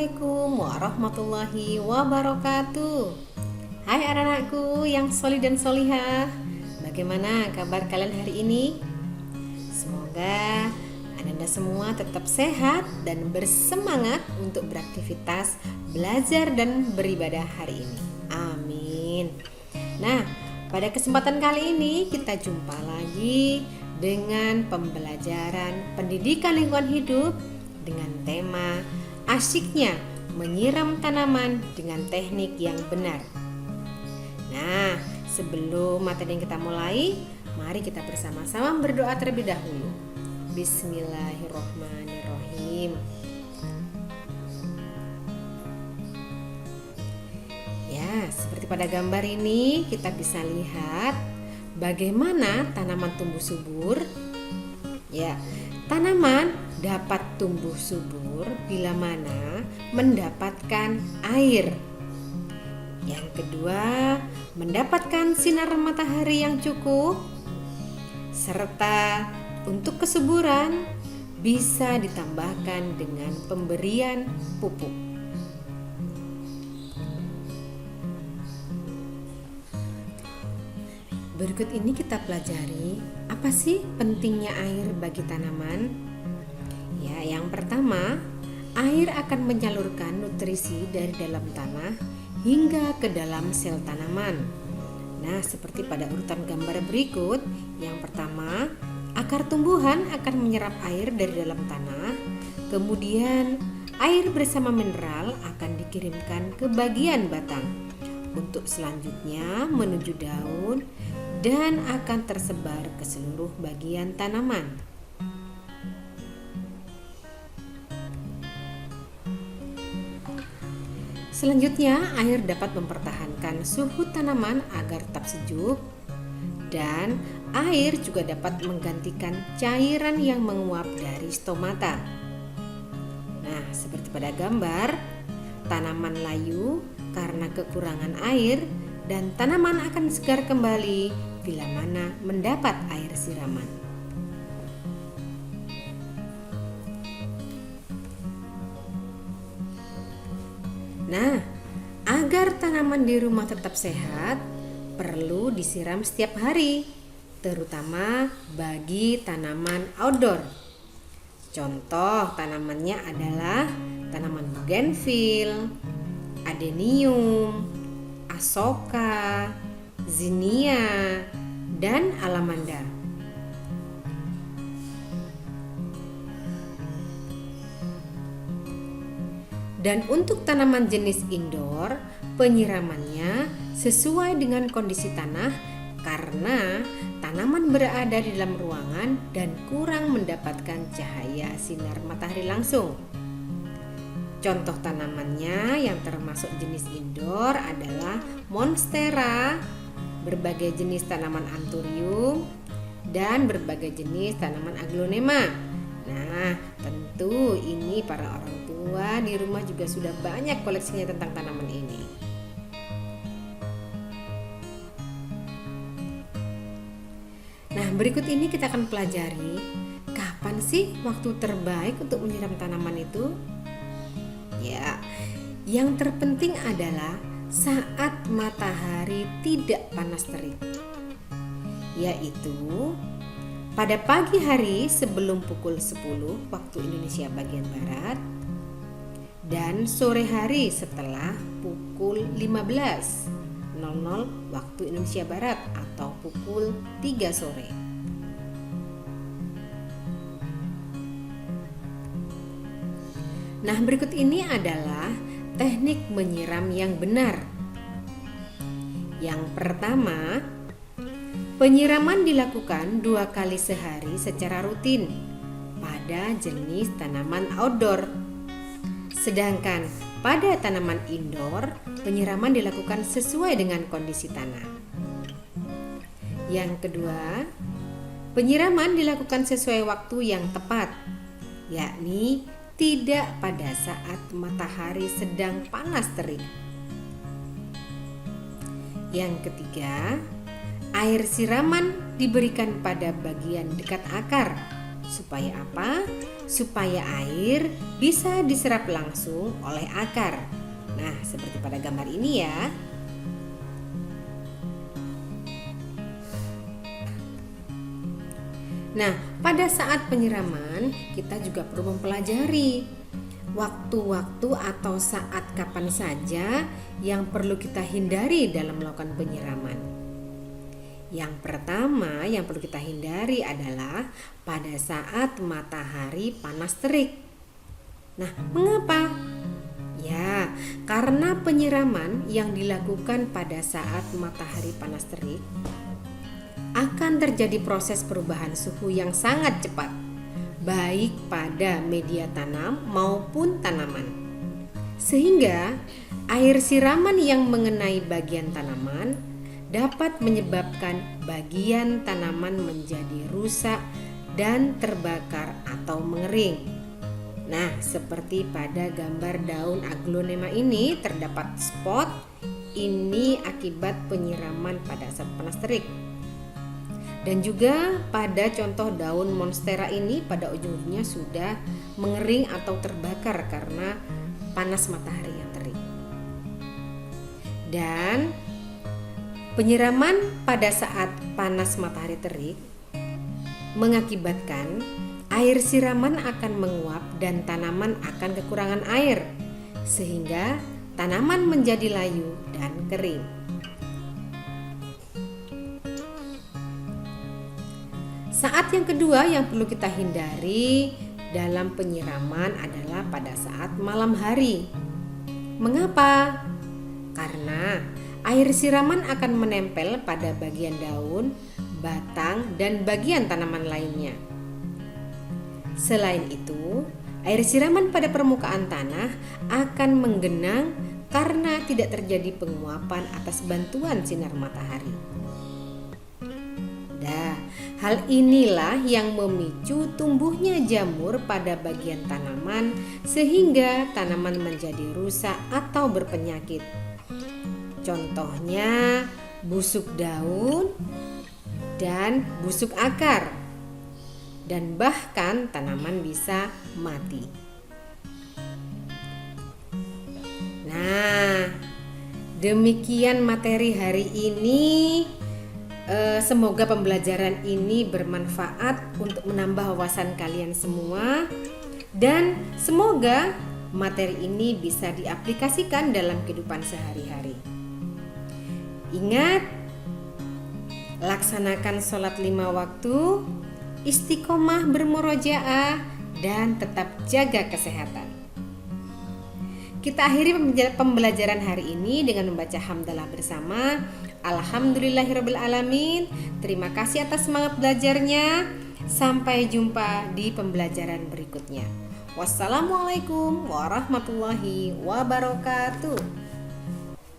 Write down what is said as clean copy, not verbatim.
Assalamualaikum warahmatullahi wabarakatuh. Hai anak-anakku yang solih dan solihah. Bagaimana kabar kalian hari ini? Semoga Anda semua tetap sehat dan bersemangat untuk beraktivitas, belajar dan beribadah hari ini. Amin. Nah, pada kesempatan kali ini kita jumpa lagi dengan pembelajaran pendidikan lingkungan hidup dengan tema asyiknya menyiram tanaman dengan teknik yang benar. Nah, sebelum materi yang kita mulai, mari kita bersama-sama berdoa terlebih dahulu. Bismillahirrohmanirrohim. Ya, seperti pada gambar ini kita bisa lihat bagaimana tanaman tumbuh subur. Ya, tanaman dapat tumbuh subur bila mana mendapatkan air. Yang kedua, mendapatkan sinar matahari yang cukup, serta untuk kesuburan bisa ditambahkan dengan pemberian pupuk. Berikut ini kita pelajari apa sih pentingnya air bagi tanaman. Ya, yang pertama, air akan menyalurkan nutrisi dari dalam tanah hingga ke dalam sel tanaman. Nah, seperti pada urutan gambar berikut, yang pertama, akar tumbuhan akan menyerap air dari dalam tanah, kemudian air bersama mineral akan dikirimkan ke bagian batang untuk selanjutnya menuju daun dan akan tersebar ke seluruh bagian tanaman. Selanjutnya, air dapat mempertahankan suhu tanaman agar tetap sejuk, dan air juga dapat menggantikan cairan yang menguap dari stomata. Nah, seperti pada gambar, tanaman layu karena kekurangan air dan tanaman akan segar kembali bila mana mendapat air siraman. Nah, agar tanaman di rumah tetap sehat, perlu disiram setiap hari, terutama bagi tanaman outdoor. Contoh tanamannya adalah tanaman bougainville, adenium, asoka, zinnia, dan alamanda. Dan untuk tanaman jenis indoor, penyiramannya sesuai dengan kondisi tanah karena tanaman berada di dalam ruangan dan kurang mendapatkan cahaya sinar matahari langsung. Contoh tanamannya yang termasuk jenis indoor adalah monstera, berbagai jenis tanaman anthurium, dan berbagai jenis tanaman aglonema. Nah, tentu ini para orang tua di rumah juga sudah banyak koleksinya tentang tanaman ini. Nah, berikut ini kita akan pelajari kapan sih waktu terbaik untuk menyiram tanaman itu. Ya, yang terpenting adalah saat matahari tidak panas terik, yaitu pada pagi hari sebelum pukul 10 waktu Indonesia bagian Barat dan sore hari setelah pukul 15.00 waktu Indonesia Barat atau pukul 3 sore. Nah, berikut ini adalah teknik menyiram yang benar. Yang pertama, penyiraman dilakukan 2 kali sehari secara rutin pada jenis tanaman outdoor. Sedangkan pada tanaman indoor, penyiraman dilakukan sesuai dengan kondisi tanah. Yang kedua, penyiraman dilakukan sesuai waktu yang tepat, yakni tidak pada saat matahari sedang panas terik. Yang ketiga, air siraman diberikan pada bagian dekat akar Supaya apa? Supaya air bisa diserap langsung oleh akar. Nah, seperti pada gambar ini ya. Nah, pada saat penyiraman kita juga perlu mempelajari waktu-waktu atau saat kapan saja yang perlu kita hindari dalam melakukan penyiraman. Yang pertama yang perlu kita hindari adalah pada saat matahari panas terik. Nah, mengapa? Ya, karena penyiraman yang dilakukan pada saat matahari panas terik akan terjadi proses perubahan suhu yang sangat cepat, baik pada media tanam maupun tanaman. Sehingga air siraman yang mengenai bagian tanaman dapat menyebabkan bagian tanaman menjadi rusak dan terbakar atau mengering. Nah, seperti pada gambar daun aglonema ini terdapat spot. Ini akibat penyiraman pada saat panas terik. Dan juga pada contoh daun monstera ini pada ujungnya sudah mengering atau terbakar karena panas matahari yang terik. Dan penyiraman pada saat panas matahari terik mengakibatkan air siraman akan menguap dan tanaman akan kekurangan air, sehingga tanaman menjadi layu dan kering. Saat yang kedua yang perlu kita hindari dalam penyiraman adalah pada saat malam hari. Mengapa? Karena air siraman akan menempel pada bagian daun, batang, dan bagian tanaman lainnya. Selain itu, air siraman pada permukaan tanah akan menggenang karena tidak terjadi penguapan atas bantuan sinar matahari. Hal inilah yang memicu tumbuhnya jamur pada bagian tanaman sehingga tanaman menjadi rusak atau berpenyakit. Contohnya busuk daun dan busuk akar, dan bahkan tanaman bisa mati. Nah, demikian materi hari ini. Semoga pembelajaran ini bermanfaat untuk menambah wawasan kalian semua, dan semoga materi ini bisa diaplikasikan dalam kehidupan sehari-hari. Ingat, laksanakan sholat 5 waktu, istiqomah bermurojaah, dan tetap jaga kesehatan. Kita akhiri pembelajaran hari ini dengan membaca hamdalah bersama. Alhamdulillahirrabbilalamin. Terima kasih atas semangat belajarnya. Sampai jumpa di pembelajaran berikutnya. Wassalamualaikum warahmatullahi wabarakatuh.